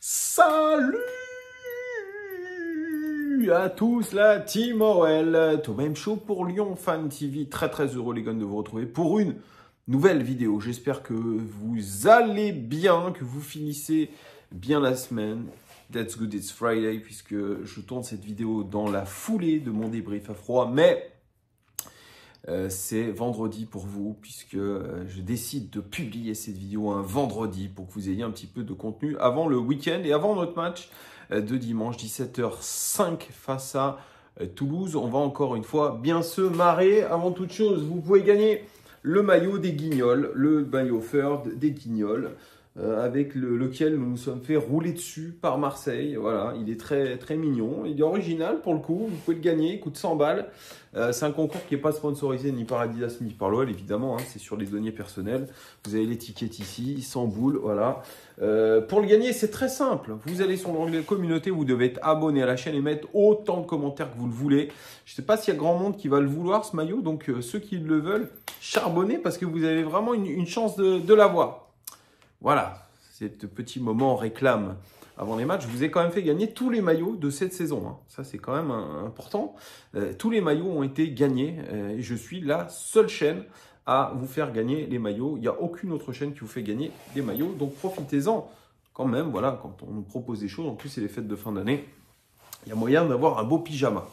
Salut à tous, la team OL, tout même chaud pour Lyon Fan TV. Très heureux les gars de vous retrouver pour une nouvelle vidéo. J'espère que vous allez bien, que vous finissez bien la semaine. That's good, it's Friday, puisque je tourne cette vidéo dans la foulée de mon débrief à froid, mais c'est vendredi pour vous, puisque je décide de publier cette vidéo un vendredi pour que vous ayez un petit peu de contenu avant le week-end et avant notre match de dimanche 17h05 face à Toulouse. On va encore une fois bien se marrer. Avant toute chose, vous pouvez gagner le maillot des Guignols, le maillot Third des Guignols, avec lequel nous nous sommes fait rouler dessus par Marseille. Voilà, il est très mignon. Il est original pour le coup. Vous pouvez le gagner. Il coûte 100 balles. C'est un concours qui n'est pas sponsorisé ni par Adidas ni par l'OL, évidemment. Hein, c'est sur les deniers personnels. Vous avez l'étiquette ici, 100 boules. Voilà. Pour le gagner, c'est très simple. Vous allez sur l'onglet communauté. Vous devez être abonné à la chaîne et mettre autant de commentaires que vous le voulez. Je ne sais pas s'il y a grand monde qui va le vouloir, ce maillot. Donc, ceux qui le veulent, charbonnez parce que vous avez vraiment une chance de l'avoir. Voilà, ce petit moment réclame avant les matchs. Je vous ai quand même fait gagner tous les maillots de cette saison. Hein. Ça, c'est quand même important. Tous les maillots ont été gagnés et je suis la seule chaîne à vous faire gagner les maillots. Il n'y a aucune autre chaîne qui vous fait gagner des maillots. Donc, profitez-en quand même. Voilà, quand on nous propose des choses, en plus, c'est les fêtes de fin d'année. Il y a moyen d'avoir un beau pyjama.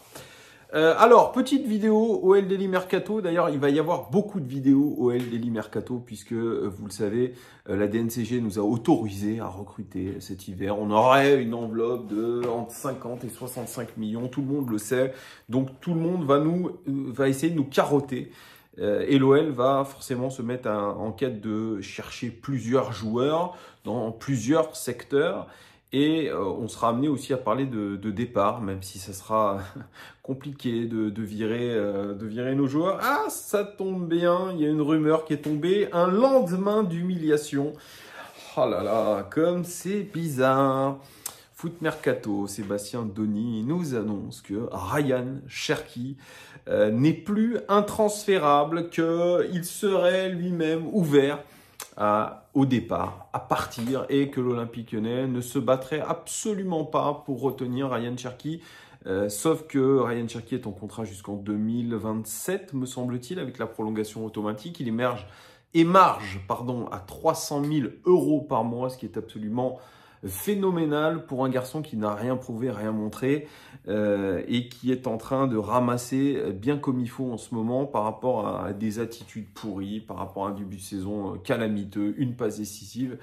Alors, petite vidéo OL Daily Mercato. D'ailleurs, il va y avoir beaucoup de vidéos OL Daily Mercato puisque, vous le savez, la DNCG nous a autorisé à recruter cet hiver. On aurait une enveloppe de entre 50 et 65 millions. Tout le monde le sait. Donc, tout le monde va essayer de nous carotter. Et l'OL va forcément se mettre en quête de chercher plusieurs joueurs dans plusieurs secteurs. Et on sera amené aussi à parler de départ, même si ça sera compliqué de virer nos joueurs. Ah, ça tombe bien, il y a une rumeur qui est tombée, un lendemain d'humiliation. Oh là là, comme c'est bizarre. Foot Mercato, Sébastien Denis nous annonce que Ryan Cherki n'est plus intransférable, qu'il serait lui-même ouvert au départ, à partir, et que l'Olympique Lyonnais ne se battrait absolument pas pour retenir Ryan Cherki, sauf que Ryan Cherki est en contrat jusqu'en 2027, me semble-t-il, avec la prolongation automatique. Il émarge à 300 000 € par mois, ce qui est absolument phénoménal pour un garçon qui n'a rien prouvé, rien montré et qui est en train de ramasser bien comme il faut en ce moment par rapport à des attitudes pourries, par rapport à un début de saison calamiteux, une passe décisive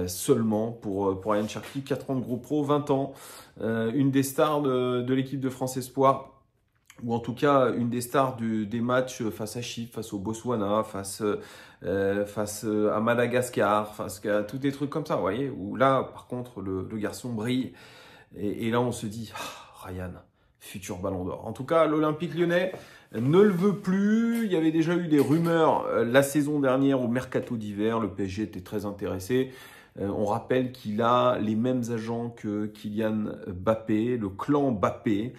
seulement pour Ryan Cherki, 4 ans de gros pro, 20 ans, une des stars de l'équipe de France Espoir, ou en tout cas une des stars des matchs face à Chypre, face au Botswana, face à Madagascar, face à tous des trucs comme ça, vous voyez, où là, par contre, le garçon brille. Et là, on se dit, Ryan, futur ballon d'or. En tout cas, l'Olympique Lyonnais ne le veut plus. Il y avait déjà eu des rumeurs la saison dernière au mercato d'hiver. Le PSG était très intéressé. On rappelle qu'il a les mêmes agents que Kylian Mbappé, le clan Mbappé.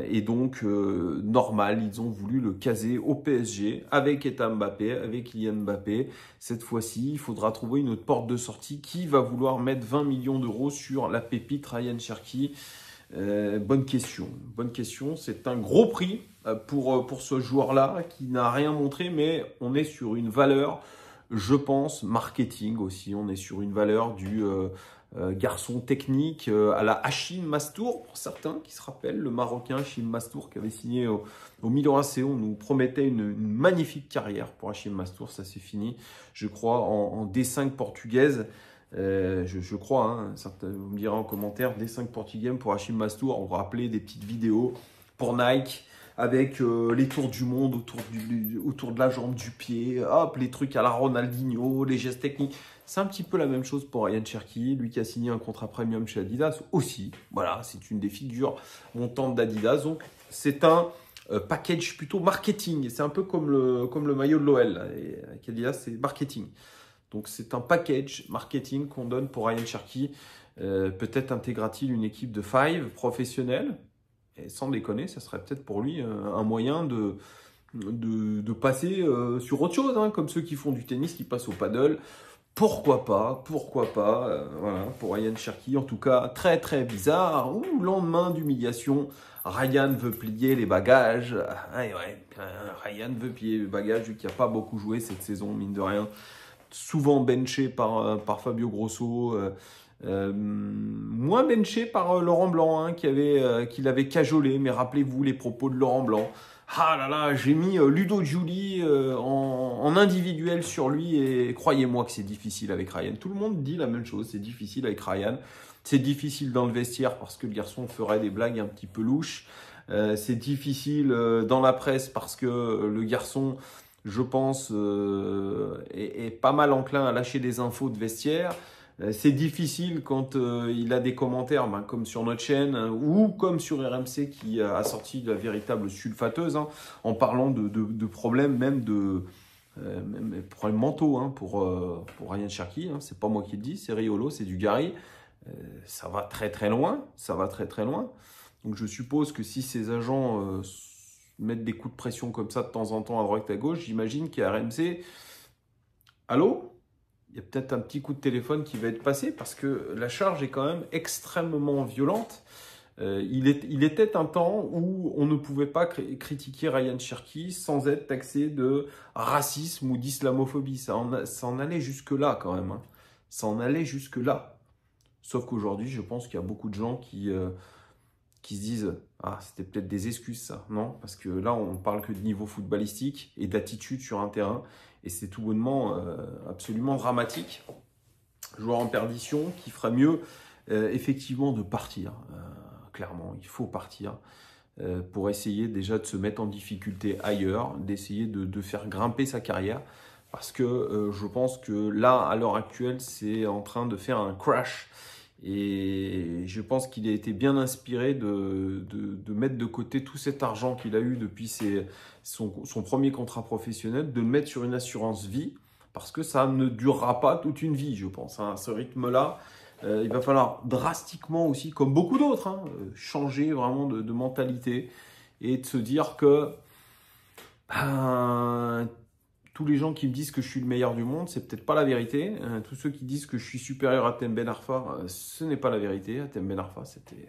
Et donc, normal, ils ont voulu le caser au PSG avec Etam Mbappé, avec Kylian Mbappé. Cette fois-ci, il faudra trouver une autre porte de sortie. Qui va vouloir mettre 20 millions d'euros sur la pépite Ryan Cherki? Bonne question. C'est un gros prix pour ce joueur-là qui n'a rien montré, mais on est sur une valeur, je pense, marketing aussi. On est sur une valeur du garçon technique à la Hachim Mastour, pour certains qui se rappellent, le Marocain Hachim Mastour qui avait signé au Milan AC. On nous promettait une magnifique carrière pour Hachim Mastour. Ça c'est fini, je crois, en D5 portugaise. Je crois, hein, certains, vous me direz en commentaire, D5 portugais pour Hachim Mastour. On va rappeler des petites vidéos pour Nike avec les tours du monde autour de la jambe, du pied, hop, les trucs à la Ronaldinho, les gestes techniques. C'est un petit peu la même chose pour Ryan Cherki, lui qui a signé un contrat premium chez Adidas aussi. Voilà, c'est une des figures montantes d'Adidas. Donc, c'est un package plutôt marketing. C'est un peu comme le maillot de l'OL. Avec Adidas, c'est marketing. Donc, c'est un package marketing qu'on donne pour Ryan Cherki. Peut-être intégrera-t-il une équipe de 5 professionnelle. Et sans déconner, ça serait peut-être pour lui un moyen de passer sur autre chose, hein, comme ceux qui font du tennis, qui passent au paddle. Pourquoi pas, voilà, pour Ryan Cherki. En tout cas, très très bizarre. Ouh, lendemain d'humiliation, Ryan veut plier les bagages. Ryan veut plier les bagages, vu qu'il n'a pas beaucoup joué cette saison, mine de rien. Souvent benché par Fabio Grosso. Moins benché par Laurent Blanc, hein, qui l'avait cajolé. Mais rappelez-vous les propos de Laurent Blanc. Ah là là, j'ai mis Ludo Giuli en individuel sur lui et croyez-moi que c'est difficile avec Ryan. Tout le monde dit la même chose, c'est difficile avec Ryan. C'est difficile dans le vestiaire parce que le garçon ferait des blagues un petit peu louches. C'est difficile dans la presse parce que le garçon, je pense, est pas mal enclin à lâcher des infos de vestiaire. C'est difficile quand il a des commentaires comme sur notre chaîne ou comme sur RMC qui a sorti de la véritable sulfateuse en parlant de problèmes même problèmes mentaux pour Ryan Cherki. C'est pas moi qui le dis, c'est Riolo, c'est du Gary. Ça va très très loin, Donc je suppose que si ces agents mettent des coups de pression comme ça de temps en temps à droite et à gauche, j'imagine qu'à RMC, allô ? Il y a peut-être un petit coup de téléphone qui va être passé parce que la charge est quand même extrêmement violente. Il était un temps où on ne pouvait pas critiquer Ryan Cherki sans être taxé de racisme ou d'islamophobie. Ça en allait jusque-là quand même. Ça en allait jusque-là. Sauf qu'aujourd'hui, je pense qu'il y a beaucoup de gens qui se disent « Ah, c'était peut-être des excuses ça ». Non, parce que là, on parle que de niveau footballistique et d'attitude sur un terrain. Et c'est tout bonnement absolument dramatique. Joueur en perdition qui fera mieux effectivement de partir. Clairement, il faut partir pour essayer déjà de se mettre en difficulté ailleurs, d'essayer de faire grimper sa carrière. Parce que je pense que là, à l'heure actuelle, c'est en train de faire un crash. Et je pense qu'il a été bien inspiré de mettre de côté tout cet argent qu'il a eu depuis son premier contrat professionnel, de le mettre sur une assurance vie, parce que ça ne durera pas toute une vie, je pense. À ce rythme-là, il va falloir drastiquement aussi, comme beaucoup d'autres, changer vraiment de mentalité et de se dire que tous les gens qui me disent que je suis le meilleur du monde, c'est peut-être pas la vérité. Tous ceux qui disent que je suis supérieur à Hatem Ben Arfa, ce n'est pas la vérité. Hatem Ben Arfa, c'était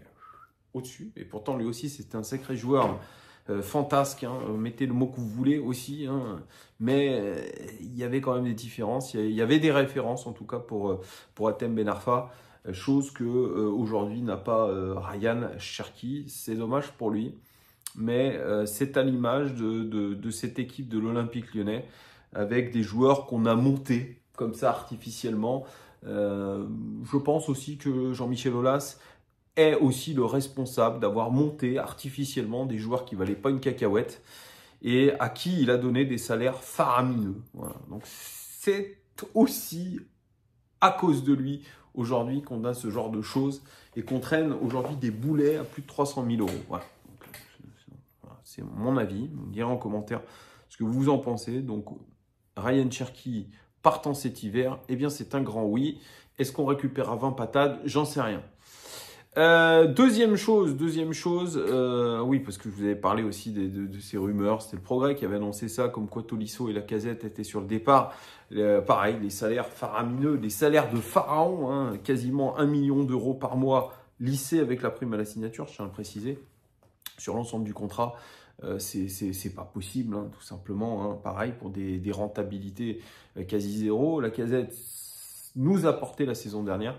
au-dessus. Et pourtant, lui aussi, c'était un sacré joueur fantasque. Mettez le mot que vous voulez aussi. Mais il y avait quand même des différences. Il y avait des références, en tout cas, pour Hatem Ben Arfa. Chose que aujourd'hui n'a pas Ryan Cherki. C'est dommage pour lui. Mais c'est à l'image de cette équipe de l'Olympique Lyonnais, avec des joueurs qu'on a montés comme ça artificiellement. Je pense aussi que Jean-Michel Aulas est aussi le responsable d'avoir monté artificiellement des joueurs qui ne valaient pas une cacahuète et à qui il a donné des salaires faramineux. Voilà. Donc c'est aussi à cause de lui aujourd'hui qu'on a ce genre de choses et qu'on traîne aujourd'hui des boulets à plus de 300 000 euros. Voilà. C'est mon avis. Vous me direz en commentaire ce que vous en pensez. Donc, Ryan Cherki partant cet hiver, eh bien, c'est un grand oui. Est-ce qu'on récupère à 20 patates? J'en sais rien. Deuxième chose, oui, parce que je vous avais parlé aussi de ces rumeurs. C'était le Progrès qui avait annoncé ça, comme quoi Tolisso et Lacazette étaient sur le départ. Pareil, les salaires faramineux, les salaires de pharaon, quasiment 1 million d'euros par mois, lissés avec la prime à la signature, je tiens à le préciser, sur l'ensemble du contrat. C'est pas possible, tout simplement. Pareil pour des rentabilités quasi zéro. Lacazette nous a porté la saison dernière.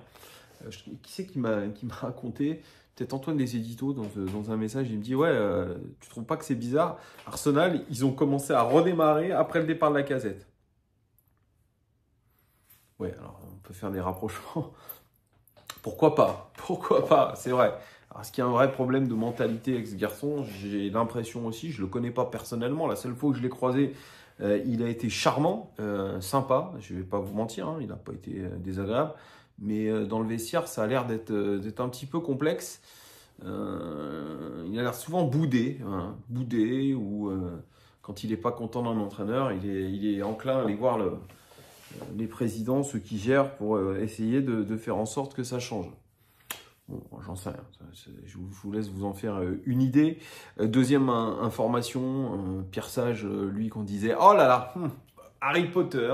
Qui c'est qui m'a raconté? Peut-être Antoine des Éditos dans un message. Il me dit ouais, tu trouves pas que c'est bizarre? Arsenal, ils ont commencé à redémarrer après le départ de Lacazette. Ouais, alors on peut faire des rapprochements. Pourquoi pas? C'est vrai. Alors, est-ce qu'il y a un vrai problème de mentalité avec ce garçon? J'ai l'impression aussi, je ne le connais pas personnellement. La seule fois que je l'ai croisé, il a été charmant, sympa. Je ne vais pas vous mentir, il n'a pas été désagréable. Mais dans le vestiaire, ça a l'air d'être un petit peu complexe. Il a l'air souvent boudé, ou quand il n'est pas content d'un entraîneur, il est enclin à aller voir les présidents, ceux qui gèrent, pour essayer de faire en sorte que ça change. Bon, j'en sais rien. Je vous laisse vous en faire une idée. Deuxième information, Pierre Sage, lui, qu'on disait « Oh là là, Harry Potter,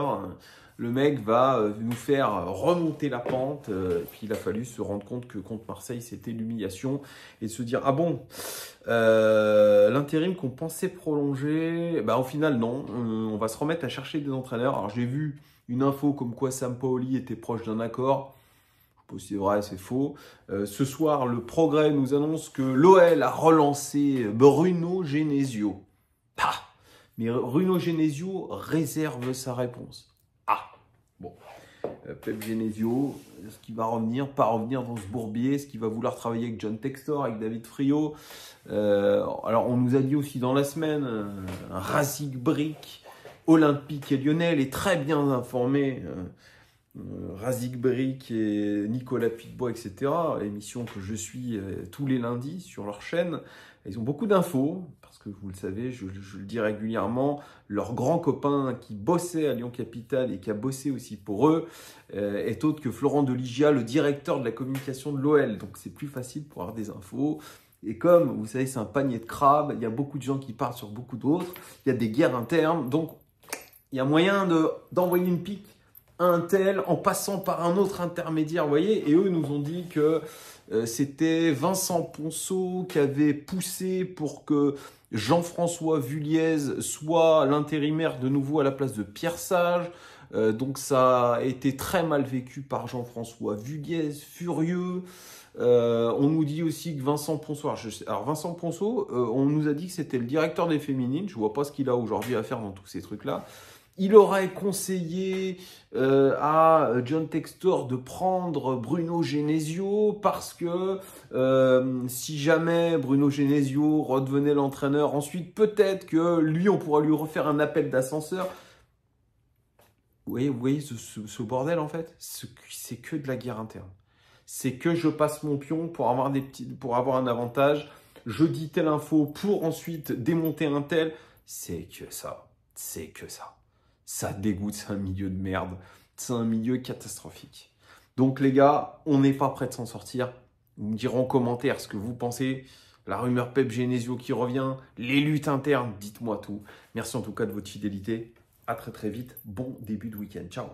le mec va nous faire remonter la pente. Et puis il a fallu se rendre compte que contre Marseille, c'était l'humiliation. Et se dire, ah bon, l'intérim qu'on pensait prolonger, bah, au final, non. On va se remettre à chercher des entraîneurs. Alors j'ai vu une info comme quoi Sampaoli était proche d'un accord. Je sais pas si c'est vrai, c'est faux. Ce soir, le Progrès nous annonce que l'OL a relancé Bruno Genesio. Ah, mais Bruno Genesio réserve sa réponse. Ah, bon. Pep Genesio, est-ce qu'il va revenir, pas revenir dans ce bourbier? Est-ce qu'il va vouloir travailler avec John Textor, avec David Friot? Alors, on nous a dit aussi dans la semaine, un Racing Brick, Olympique et Lyonnais, est très bien informé. Razik Brick et Nicolas Pitbois, etc. Émission que je suis tous les lundis sur leur chaîne. Ils ont beaucoup d'infos, parce que vous le savez, je le dis régulièrement, leur grand copain qui bossait à Lyon Capital et qui a bossé aussi pour eux est autre que Florent Deligia, le directeur de la communication de l'OL. Donc c'est plus facile pour avoir des infos. Et comme, vous savez, c'est un panier de crabes, il y a beaucoup de gens qui parlent sur beaucoup d'autres, il y a des guerres internes, donc il y a moyen d'envoyer une pique un tel en passant par un autre intermédiaire, vous voyez, et eux nous ont dit que c'était Vincent Ponceau qui avait poussé pour que Jean-François Vulliez soit l'intérimaire de nouveau à la place de Pierre Sage. Donc ça a été très mal vécu par Jean-François Vulliez, furieux. On nous dit aussi que Vincent Ponceau, alors Vincent Ponceau, on nous a dit que c'était le directeur des féminines, je vois pas ce qu'il a aujourd'hui à faire dans tous ces trucs-là. Il aurait conseillé à John Textor de prendre Bruno Genesio parce que si jamais Bruno Genesio redevenait l'entraîneur, ensuite peut-être que lui, on pourra lui refaire un appel d'ascenseur. Vous voyez ce bordel en fait, c'est que de la guerre interne. C'est que je passe mon pion pour avoir un avantage. Je dis telle info pour ensuite démonter un tel. C'est que ça. C'est que ça. Ça dégoûte, c'est un milieu de merde. C'est un milieu catastrophique. Donc les gars, on n'est pas prêt de s'en sortir. Vous me direz en commentaire ce que vous pensez. La rumeur Pep Genesio qui revient, les luttes internes, dites-moi tout. Merci en tout cas de votre fidélité. À très très vite. Bon début de week-end. Ciao.